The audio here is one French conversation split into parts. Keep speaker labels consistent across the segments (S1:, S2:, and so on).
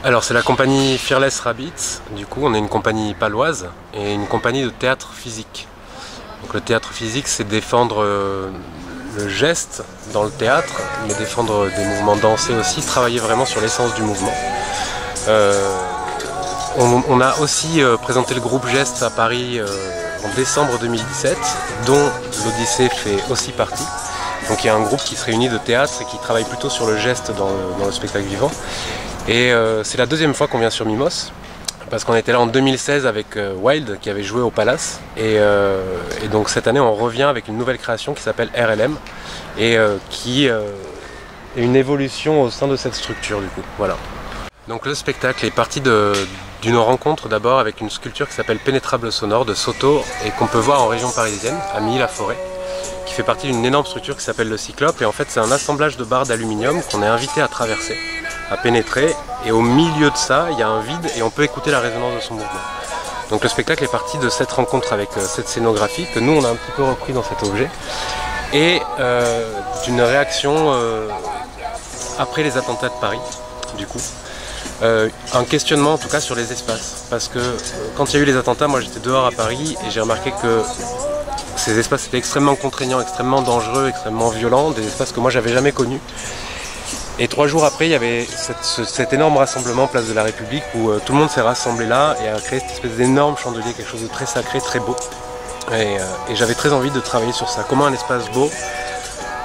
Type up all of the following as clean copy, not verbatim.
S1: Alors c'est la compagnie Fearless Rabbits, du coup on est une compagnie paloise et une compagnie de théâtre physique. Donc le théâtre physique c'est défendre le geste dans le théâtre, mais défendre des mouvements dansés aussi, travailler vraiment sur l'essence du mouvement. On a aussi présenté le groupe Geste à Paris en décembre 2017, dont l'Odyssée fait aussi partie. Donc il y a un groupe qui se réunit de théâtre et qui travaille plutôt sur le geste dans le spectacle vivant. Et c'est la deuxième fois qu'on vient sur Mimos, parce qu'on était là en 2016 avec Wild qui avait joué au Palace. Et donc cette année on revient avec une nouvelle création qui s'appelle RLM et qui est une évolution au sein de cette structure du coup. Voilà. Donc le spectacle est parti d'une rencontre d'abord avec une sculpture qui s'appelle Pénétrable Sonore de Soto et qu'on peut voir en région parisienne, à Milly-la-Forêt, qui fait partie d'une énorme structure qui s'appelle le Cyclope. Et en fait c'est un assemblage de barres d'aluminium qu'on est invité à traverser, à pénétrer, et au milieu de ça il y a un vide et on peut écouter la résonance de son mouvement. Donc le spectacle est parti de cette rencontre avec cette scénographie que nous on a un petit peu repris dans cet objet et d'une réaction après les attentats de Paris du coup. Un questionnement en tout cas sur les espaces, parce que quand il y a eu les attentats, moi j'étais dehors à Paris et j'ai remarqué que ces espaces étaient extrêmement contraignants, extrêmement dangereux, extrêmement violents, des espaces que moi j'avais jamais connus. Et 3 jours après, il y avait cet énorme rassemblement place de la République où tout le monde s'est rassemblé là et a créé cette espèce d'énorme chandelier, quelque chose de très sacré, très beau. Et j'avais très envie de travailler sur ça, comment un espace beau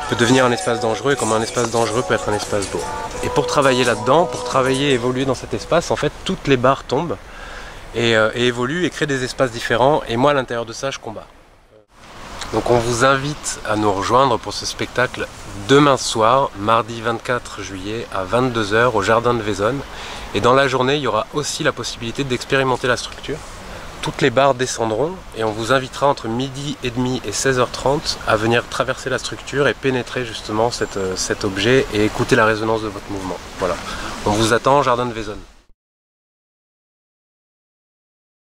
S1: peut devenir un espace dangereux et comment un espace dangereux peut être un espace beau. Et pour travailler là-dedans, pour travailler et évoluer dans cet espace, en fait, toutes les barres tombent et évoluent et créent des espaces différents. Et moi, à l'intérieur de ça, je combats. Donc on vous invite à nous rejoindre pour ce spectacle demain soir, mardi 24 juillet à 22 h au Jardin de Vaisonne. Et dans la journée, il y aura aussi la possibilité d'expérimenter la structure. Toutes les barres descendront et on vous invitera entre midi et demi et 16h30 à venir traverser la structure et pénétrer justement cet objet et écouter la résonance de votre mouvement. Voilà. On vous attend au Jardin de Vaisonne.